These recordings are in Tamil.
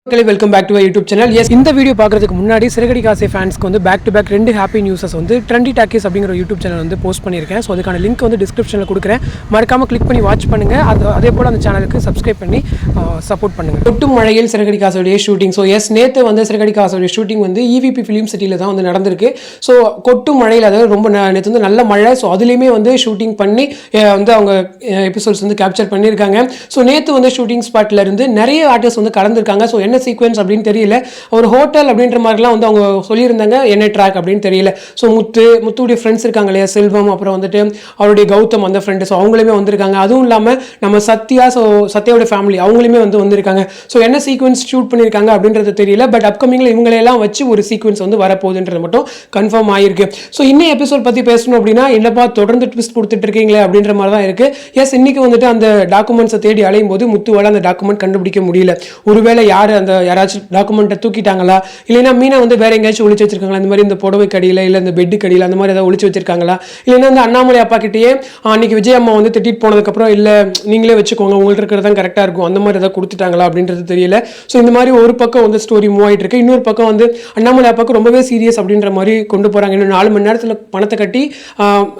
Welcome back to YouTube channel. Yes, இந்த வீடியோ பார்க்குறதுக்கு முன்னாடி சிறகடி காசே ஃபேன்ஸ்க்கு வந்து back to back 2 happy newses வந்து ட்ரெண்டி டாக்கீஸ் அப்படிங்கிற யூடியூப் சேனல் வந்து போஸ்ட் பண்ணியிருக்கேன். ஸோ அதுக்கான லிங்க் வந்து டிஸ்கிரிப்ஷனில் கொடுக்குறேன். மறக்காமல் கிளிக் பண்ணி வாட்ச் பண்ணுங்கள். அதே போல் அந்த சேனலுக்கு சப்ஸ்கிரைப் பண்ணி சப்போர்ட் பண்ணுங்கள். கொட்டும் மழையில் சிறகடி காசோடைய ஷூட்டிங். ஸோ எஸ், நேற்று வந்து சிறகடி காசோடைய ஷூட்டிங் வந்து EVP ஃபிலிம் சிட்டியில் தான் வந்து நடந்திருக்கு. ஸோ கொட்டும் மழையில் அதாவது ரொம்ப நேற்று வந்து நல்ல மழை. ஸோ அதுலேயுமே வந்து ஷூட்டிங் பண்ணி வந்து அவங்க எபிசோட்ஸ் வந்து கேப்சர் பண்ணியிருக்காங்க. ஸோ நேற்று வந்து ஷூட்டிங் ஸ்பாட்டில் இருந்து நிறைய ஆர்டிஸ்ட் வந்து கலந்துருக்காங்க. ஸோ என்ன சீக்வன்ஸ் அப்படின்னு தெரியல. ஒரு ஹோட்டல் அப்படின்ற மாதிரிலாம் வந்து அவங்க சொல்லியிருந்தாங்க. என்ன ட்ராக் அப்படின்னு தெரியல. ஸோ முத்துடைய ஃப்ரெண்ட்ஸ் இருக்காங்க இல்லையா, செல்வம், அப்புறம் வந்துட்டு அவருடைய கௌதம் அந்த ஃப்ரெண்டு. ஸோ அவங்களுமே வந்திருக்காங்க. அதுவும் இல்லாமல் நம்ம சத்யாவோட ஃபேமிலி அவங்களுமே வந்திருக்காங்க. ஸோ என்ன சீக்வன்ஸ் ஷூட் பண்ணியிருக்காங்க அப்படின்றது தெரியல. பட் அப்கமிங்கில் இவங்களெல்லாம் வச்சு ஒரு சீக்வன்ஸ் வந்து வரப்போகுதுன்றது மட்டும் கன்ஃபார்ம் ஆயிருக்கு. ஸோ இன்னும் எபிசோட் பற்றி பேசணும் அப்படின்னா, இல்லப்பா தொடர்ந்து ட்விஸ்ட் கொடுத்துட்டு இருக்கீங்களே அப்படின்ற மாதிரி தான் இருக்கு. எஸ், இன்னைக்கு வந்துட்டு அந்த டாக்குமெண்ட்ஸை தேடி அலையும் போது முத்துவால் அந்த டாக்குமெண்ட் கண்டுபிடிக்க முடியல. ஒருவேளை யாராச்சும் டாக்குமெண்ட்டை தூக்கிட்டாங்களா, இல்லைன்னா மீனா வந்து வேற எங்கேயாச்சும் ஒழிச்சு வச்சிருக்காங்களா, இந்த மாதிரி இந்த புடவை கடியில் இல்லை இந்த பெட்டு கடியில் அந்த மாதிரி ஏதாவது ஒழிச்சு வச்சிருக்காங்களா, இல்லைன்னா அந்த அண்ணாமலை அப்பா கிட்டேயே அன்னைக்கு விஜய் அம்மா வந்து திட்டிட்டு போனதுக்கப்புறம் இல்லை நீங்களே வச்சுக்கோங்க உங்களுக்கு இருக்கிறது தான் கரெக்டாக இருக்கும் அந்த மாதிரி ஏதாவது கொடுத்துட்டாங்களா அப்படின்றது தெரியல. ஸோ இந்த மாதிரி ஒரு பக்கம் வந்து ஸ்டோரி மூவ் ஆகிட்டு இருக்கு. இன்னொரு பக்கம் வந்து அண்ணாமலை அப்பாவுக்கு ரொம்பவே சீரியஸ் அப்படின்ற மாதிரி கொண்டு போகிறாங்க. இன்னும் 4 மணி நேரத்தில் பணத்தை கட்டி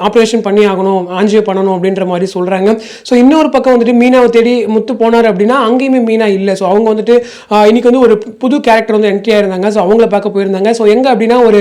ஆப்ரேஷன் பண்ணி ஆகணும், ஆஞ்சியோ பண்ணணும் அப்படின்ற மாதிரி சொல்கிறாங்க. ஸோ இன்னொரு பக்கம் வந்துட்டு மீனாவை தேடி முத்து போனார் அப்படின்னா அங்கேயுமே மீனா இல்லை. ஸோ அவங்க வந்துட்டு இன்னைக்கு வந்து ஒரு புது கேரக்டர் வந்து என்ட்ரி ஆயிருந்தாங்க. ஸோ அவங்கள பார்க்க போயிருந்தாங்க. ஸோ எங்கே அப்படின்னா ஒரு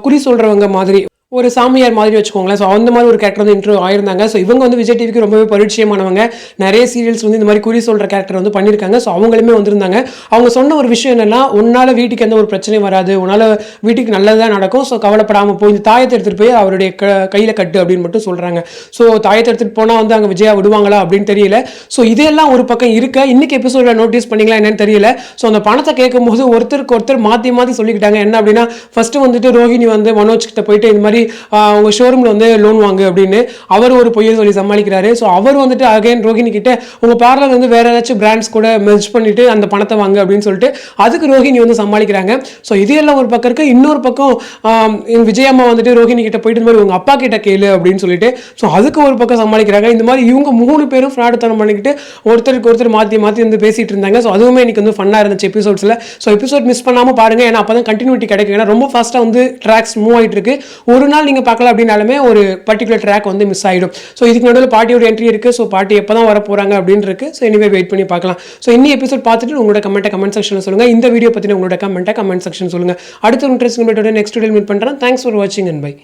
குறி சொல்கிறவங்க மாதிரி ஒரு சாமியார் மாதிரி வச்சுக்கோங்களேன். ஸோ அந்த மாதிரி ஒரு கேரக்டர் வந்து இன்ட்ரோ ஆயிருந்தாங்க. ஸோ இவங்க வந்து விஜய் டிவிக்கு ரொம்பவே பரிச்சயமானவங்க. நிறைய சீரியல்ஸ் வந்து இந்த மாதிரி குறி சொல்கிற கேரக்டர் வந்து பண்ணியிருக்காங்க. ஸோ அவங்களுமே வந்திருந்தாங்க. அவங்க சொன்ன ஒரு விஷயம் என்னன்னா, உன்னால் வீட்டுக்கு எந்த ஒரு பிரச்சனையும் வராது, உன்னால் வீட்டுக்கு நல்லதாக நடக்கும், ஸோ கவலைப்படாமல் போய் இந்த தாயத்தை எடுத்துகிட்டு போய் அவருடைய கையில் கட்டு அப்படின்னு மட்டும் சொல்கிறாங்க. ஸோ தாயத்தை எடுத்துகிட்டு போனால் வந்து அங்கே விஜயா விடுவாங்களா அப்படின்னு தெரியல. ஸோ இதெல்லாம் ஒரு பக்கம் இருக்க, இன்னைக்கு எபிசோட நோட்டீஸ் பண்ணிங்களா என்னன்னு தெரியல. ஸோ அந்த பணத்தை கேட்கும் போது ஒருத்தருக்கு ஒருத்தர் மாற்றி சொல்லிக்கிட்டாங்க. என்ன அப்படின்னா, ஃபர்ஸ்ட் வந்துட்டு ரோஹிணி வந்து மனோஜ் கிட்ட போயிட்டு இந்த மாதிரி உங்க ஷோரூம்ல வந்து லோன் வாங்கு அப்படின்னு அவர் ஒரு பொய்யை சொல்லி சமாளிக்கிறாரு. ஸோ அவர் வந்துட்டு அகைன் ரோஹிணி கிட்ட உங்க பார்லர் வந்து வேற ஏதாச்சும் பிராண்ட்ஸ் கூட மெர்ஜ் பண்ணிட்டு அந்த பணத்தை வாங்க அப்படின்னு சொல்லிட்டு அதுக்கு ரோஹிணி வந்து சமாளிக்கிறாங்க. ஸோ இதெல்லாம் ஒரு பக்கம் இருக்கு. இன்னொரு பக்கம் விஜயம்மா வந்துட்டு ரோஹிணி கிட்ட போயிட்டு இந்த மாதிரி உங்க அப்பா கிட்ட கேளு அப்படின்னு சொல்லிட்டு ஸோ அதுக்கு ஒரு பக்கம் சமாளிக்கிறாங்க. இந்த மாதிரி இவங்க 3 பேரும் ஃப்ராடுத்தனம் பண்ணிக்கிட்டு ஒருத்தருக்கு ஒருத்தர் மாற்றி வந்து பேசிட்டு இருந்தாங்க. ஸோ அதுவுமே இன்னைக்கு வந்து ஃபன்னா இருந்துச்சு எபிசோட்ஸ்ல. ஸோ எபிசோட் மிஸ் பண்ணாம பாருங்க. ஏன்னா அப்பதான் கண்டினியூட்டி கிடைக்கும். ஏன்னா ரொம்ப ஃபாஸ்டா வந்து ட்ராக்ஸ் மூவ் ஆயிட்டு இருக்கு. ஒரு நாள் நீங்க பார்க்கலாம் அப்படின்னாலுமே ஒரு பர்டிகுலர் ட்ராக் வந்து மிஸ் ஆகிடும். ஸோ இதுக்கு நடுவில் பாட்டியோட என்ட்ரி இருக்கு. ஸோ பாட்டி எப்போ தான் வர போறாங்க அப்படின்னு இருக்கு. ஸோ இனிமே வெயிட் பண்ணி பார்க்கலாம். ஸோ இன்னும் எபிசோட் பார்த்துட்டு உங்களோட கமெண்ட் செக்ஷன் சொல்லுங்க. இந்த வீடியோ பத்தின உங்களோட கமெண்ட் செக்ஷன் சொல்லுங்க. அடுத்த இன்ட்ரெஸ்டிங் வீடியோட நெக்ஸ்ட் வீடியோ மீட் பண்றேன். தேங்க்ஸ் ஃபார் வாட்சிங் அண்ட் பை.